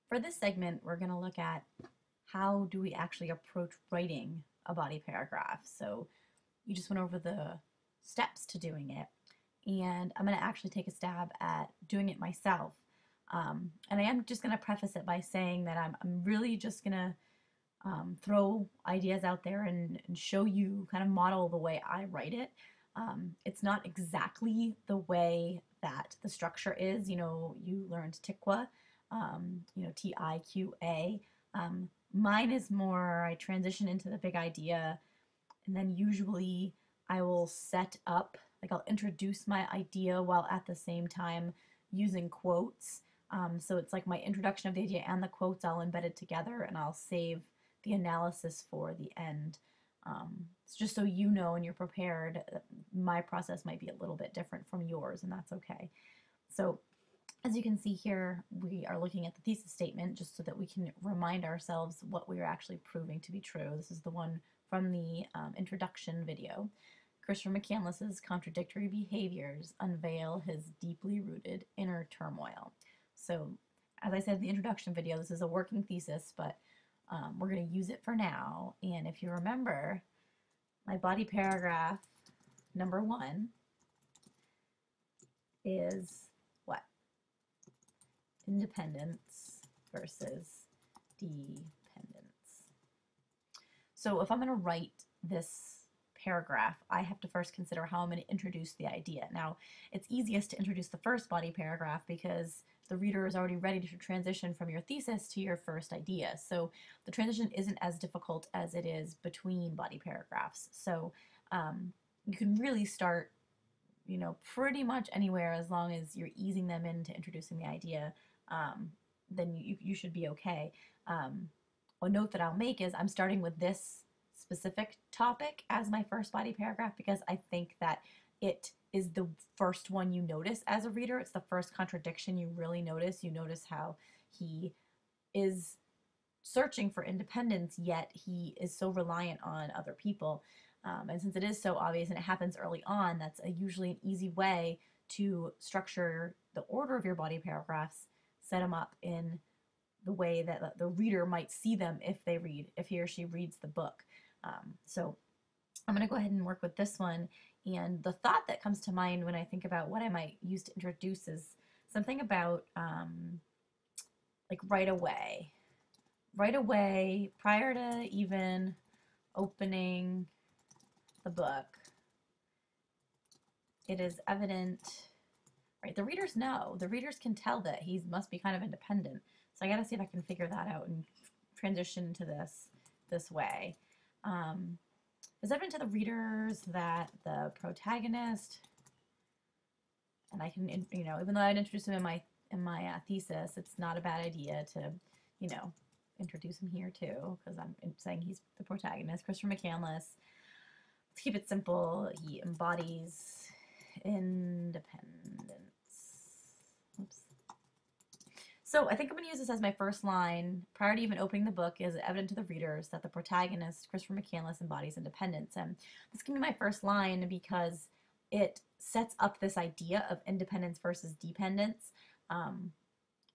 For this segment, we're going to look at how do we actually approach writing a body paragraph. So you just went over the steps to doing it, and I'm going to actually take a stab at doing it myself. And I am just going to preface it by saying that I'm really just going to throw ideas out there and show you, kind of model the way I write it. It's not exactly the way that the structure is. You learned TIQA, TIQA. Mine is more, I transition into the big idea, and then usually I will set up, like I'll introduce my idea while at the same time using quotes. So it's like my introduction of the idea and the quotes I'll embed it together, and I'll save the analysis for the end. It's just so you know and you're prepared. My process might be a little bit different from yours, and that's okay. So as you can see here, we are looking at the thesis statement just so that we can remind ourselves what we are actually proving to be true. This is the one from the introduction video. Christopher McCandless's contradictory behaviors unveil his deeply rooted inner turmoil. So, as I said in the introduction video, this is a working thesis, but we're going to use it for now. And if you remember, my body paragraph number 1 is what? Independence versus dependence. So if I'm going to write this paragraph, I have to first consider how I'm going to introduce the idea. Now, it's easiest to introduce the first body paragraph because the reader is already ready to transition from your thesis to your first idea. So the transition isn't as difficult as it is between body paragraphs. So you can really start, pretty much anywhere as long as you're easing them into introducing the idea. Then you should be okay. A note that I'll make is I'm starting with this specific topic as my first body paragraph because I think that it is the first one you notice as a reader. It's the first contradiction you really notice. You notice how he is searching for independence, yet he is so reliant on other people. And since it is so obvious and it happens early on, that's usually an easy way to structure the order of your body paragraphs, set them up in the way that the reader might see them if he or she reads the book. So I'm going to go ahead and work with this one. And the thought that comes to mind when I think about what I might use to introduce is something about like right away. Right away, prior to even opening the book, it is evident, right? The readers know. The readers can tell that he must be kind of independent. So I got to see if I can figure that out and transition to this way. It's evident to the readers that the protagonist, and I can, even though I'd introduce him in my thesis, it's not a bad idea to, introduce him here too, because I'm saying he's the protagonist, Christopher McCandless. Let's keep it simple. He embodies independence. Oops. So I think I'm going to use this as my first line. Prior to even opening the book, is evident to the readers that the protagonist, Christopher McCandless, embodies independence. And this can be my first line because it sets up this idea of independence versus dependence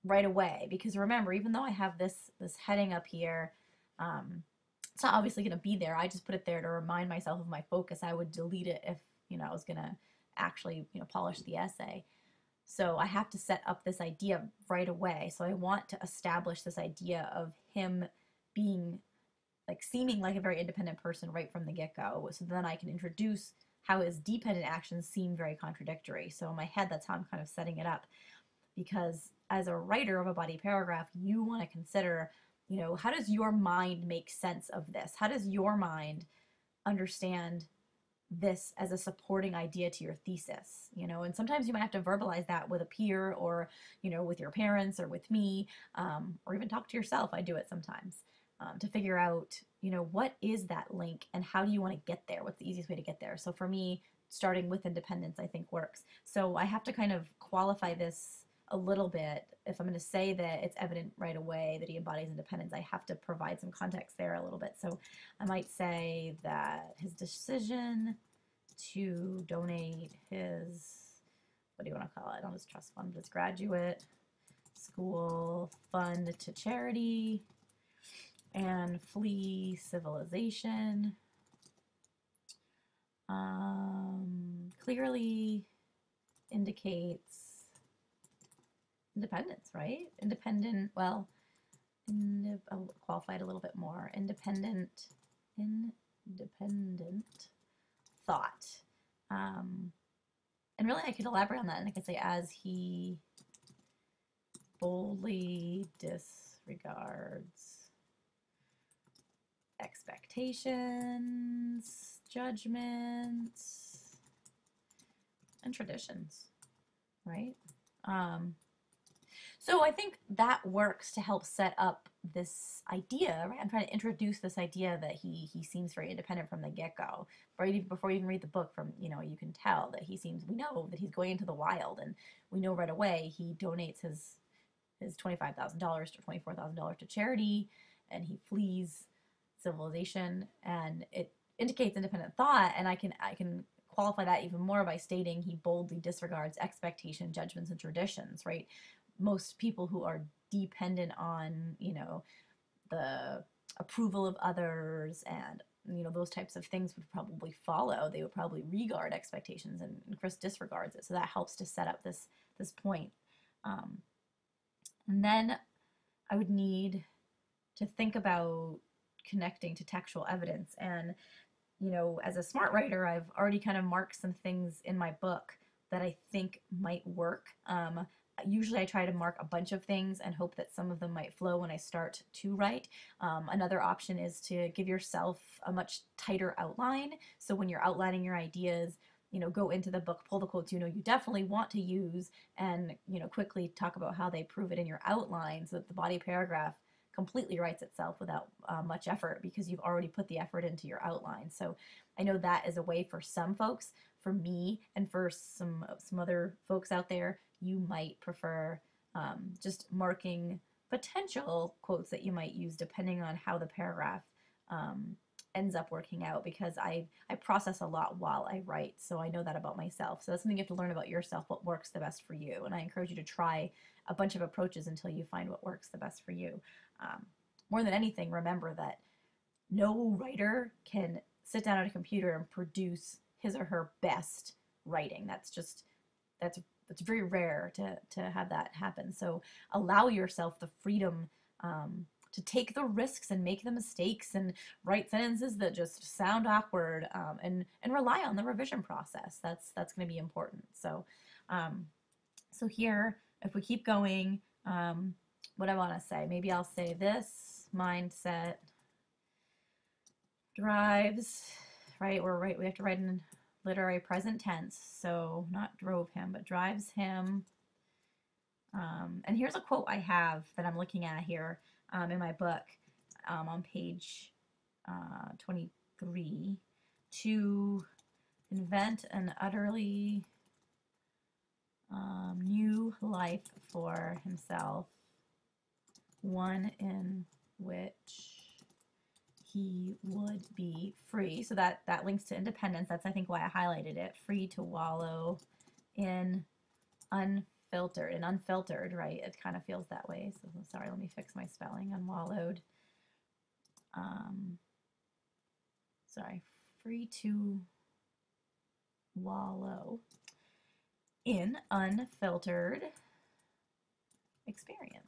right away. Because remember, even though I have this heading up here, it's not obviously going to be there. I just put it there to remind myself of my focus. I would delete it if I was going to actually polish the essay. So I have to set up this idea right away. So I want to establish this idea of him being seeming like a very independent person right from the get-go. So then I can introduce how his dependent actions seem very contradictory. So in my head, that's how I'm kind of setting it up. Because as a writer of a body paragraph, you want to consider, how does your mind make sense of this? How does your mind understand this as a supporting idea to your thesis, and sometimes you might have to verbalize that with a peer or, with your parents or with me, or even talk to yourself. I do it sometimes to figure out, what is that link and how do you want to get there? What's the easiest way to get there? So for me, starting with independence, I think works. So I have to kind of qualify this a little bit. If I'm going to say that it's evident right away that he embodies independence, I have to provide some context there a little bit. So I might say that his decision to donate his, what do you want to call it, not his trust fund, but his graduate school fund to charity, and flee civilization. Clearly indicates independence, right? Independent, well, I'll qualify it a little bit more. Independent thought. And really I could elaborate on that, and I could say as he boldly disregards expectations, judgments, and traditions, right? So I think that works to help set up this idea, right? I'm trying to introduce this idea that he seems very independent from the get-go. Right before you even read the book, from you can tell that we know that he's going into the wild, and we know right away he donates his $25,000 to $24,000 to charity, and he flees civilization, and it indicates independent thought. And I can qualify that even more by stating he boldly disregards expectation, judgments, and traditions, right? Most people who are dependent on, the approval of others and, those types of things would probably follow. They would probably regard expectations, and Chris disregards it. So that helps to set up this point. And then I would need to think about connecting to textual evidence. And, as a smart writer, I've already kind of marked some things in my book that I think might work. Usually I try to mark a bunch of things and hope that some of them might flow when I start to write. Another option is to give yourself a much tighter outline. So when you're outlining your ideas, go into the book, pull the quotes you definitely want to use, and, quickly talk about how they prove it in your outline, so that the body paragraph completely writes itself without much effort, because you've already put the effort into your outline. So I know that is a way for some folks. For me, and for some other folks out there, you might prefer just marking potential quotes that you might use depending on how the paragraph ends up working out, because I process a lot while I write, so I know that about myself. So that's something you have to learn about yourself, what works the best for you. And I encourage you to try a bunch of approaches until you find what works the best for you. More than anything, remember that no writer can sit down at a computer and produce his or her best writing. That's very rare to have that happen. So allow yourself the freedom to take the risks and make the mistakes and write sentences that just sound awkward, and rely on the revision process. That's going to be important. So so here, if we keep going, what I want to say, maybe I'll say this mindset drives, right? We have to write in literary present tense, so not drove him, but drives him. And here's a quote I have that I'm looking at here in my book, on page 23, to invent an utterly new life for himself, one in which he would be free. So that links to independence. That's, I think, why I highlighted it. Free to wallow in unfiltered. And unfiltered, right? It kind of feels that way. So sorry, let me fix my spelling. Unwallowed. Sorry. Free to wallow in unfiltered experience.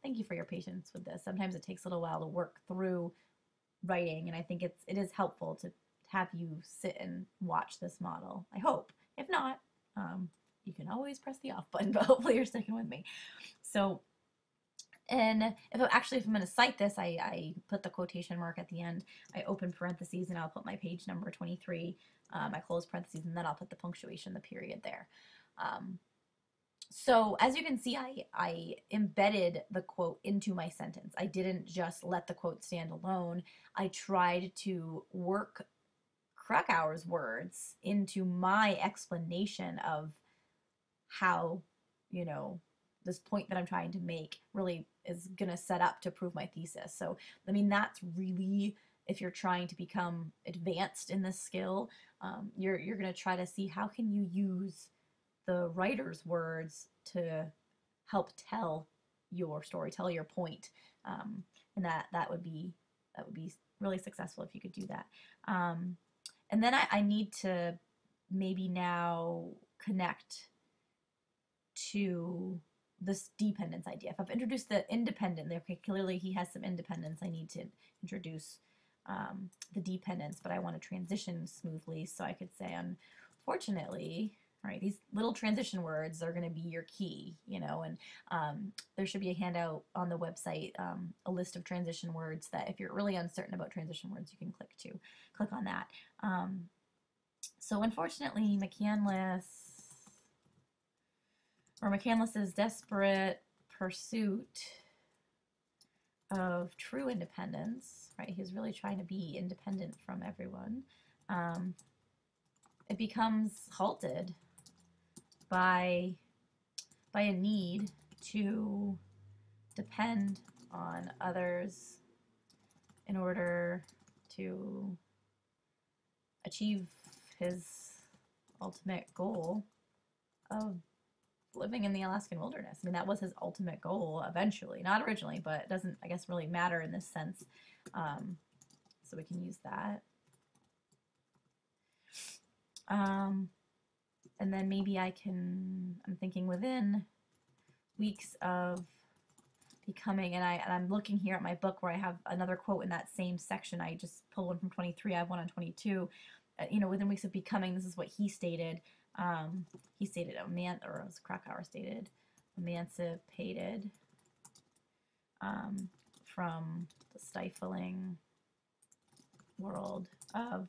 Thank you for your patience with this. Sometimes it takes a little while to work through writing, and I think it is helpful to have you sit and watch this model, I hope. If not, you can always press the off button, but hopefully you're sticking with me. So, and if I'm going to cite this, I put the quotation mark at the end. I open parentheses, and I'll put my page number 23. I close parentheses, and then I'll put the punctuation, the period there. So as you can see, I embedded the quote into my sentence. I didn't just let the quote stand alone. I tried to work Krakauer's words into my explanation of how, this point that I'm trying to make really is going to set up to prove my thesis. So, I mean, that's really, if you're trying to become advanced in this skill, you're going to try to see how can you use the writer's words to help tell your story, tell your point, and that would be really successful if you could do that. And then I need to maybe now connect to this dependence idea. If I've introduced the independent, okay, clearly he has some independence. I need to introduce the dependence, but I want to transition smoothly. So I could say, unfortunately, right, these little transition words are going to be your key, and there should be a handout on the website, a list of transition words that if you're really uncertain about transition words, you can click on that. So unfortunately, McCandless's desperate pursuit of true independence, right? He's really trying to be independent from everyone. It becomes halted by a need to depend on others in order to achieve his ultimate goal of living in the Alaskan wilderness. I mean, that was his ultimate goal eventually, not originally, but it doesn't, I guess, really matter in this sense. So we can use that. And then maybe I'm thinking within weeks of becoming, and I'm looking here at my book where I have another quote in that same section. I just pulled one from 23. I have one on 22. Within weeks of becoming, this is what he stated. He stated, or as Krakauer stated, emancipated from the stifling world of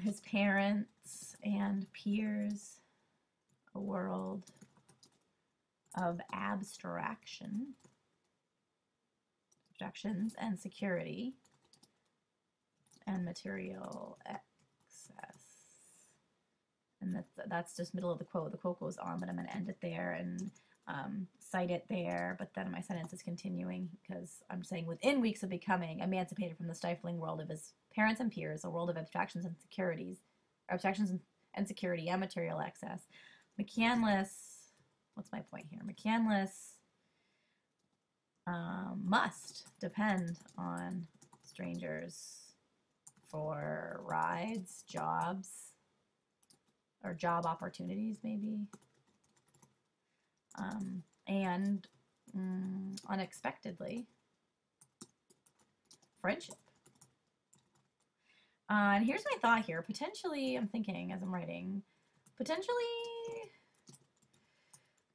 his parents and peers, a world of abstractions and security and material excess. And that's just middle of the quote. The quote goes on, but I'm going to end it there and cite it there. But then my sentence is continuing because I'm saying within weeks of becoming emancipated from the stifling world of his parents and peers, a world of abstractions and security and material excess. McCandless, what's my point here? McCandless must depend on strangers for rides, jobs, or job opportunities, maybe, and unexpectedly, friendship. And here's my thought here. Potentially, I'm thinking as I'm writing, potentially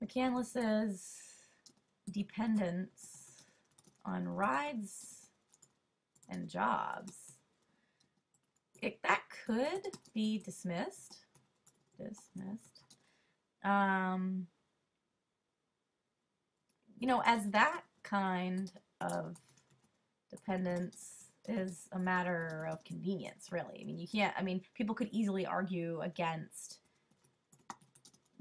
McCandless's dependence on rides and jobs, that could be dismissed. As that kind of dependence is a matter of convenience, really. I mean, people could easily argue against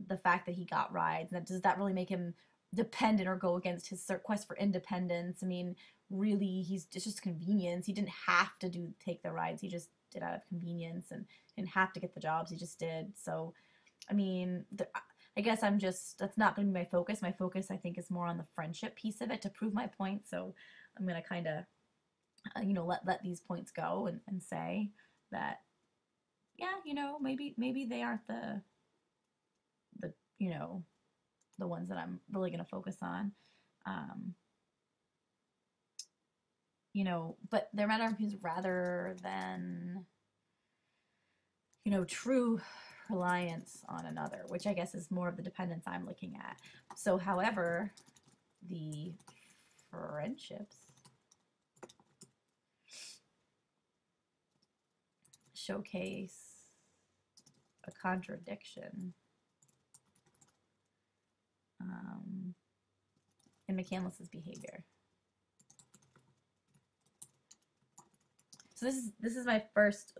the fact that he got rides. And does that really make him dependent or go against his quest for independence? I mean, really, it's just convenience. He didn't have to take the rides. He just did out of convenience and didn't have to get the jobs. He just did. So, I mean, I guess that's not going to be my focus. My focus, I think, is more on the friendship piece of it to prove my point. So I'm going to kind of, let these points go and say that, yeah, maybe they aren't the ones that I'm really going to focus on. But they're matters rather than, true reliance on another, which I guess is more of the dependence I'm looking at. So, however, the friendships showcase a contradiction in McCandless's behavior. So this is my first,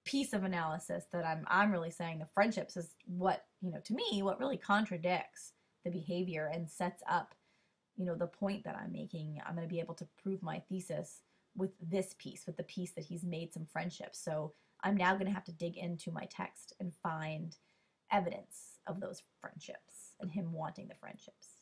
piece of analysis that I'm really saying the friendships is what, to me, what really contradicts the behavior and sets up, the point that I'm making. I'm going to be able to prove my thesis with this piece, with the piece that he's made some friendships. So I'm now going to have to dig into my text and find evidence of those friendships. and him wanting the friendships.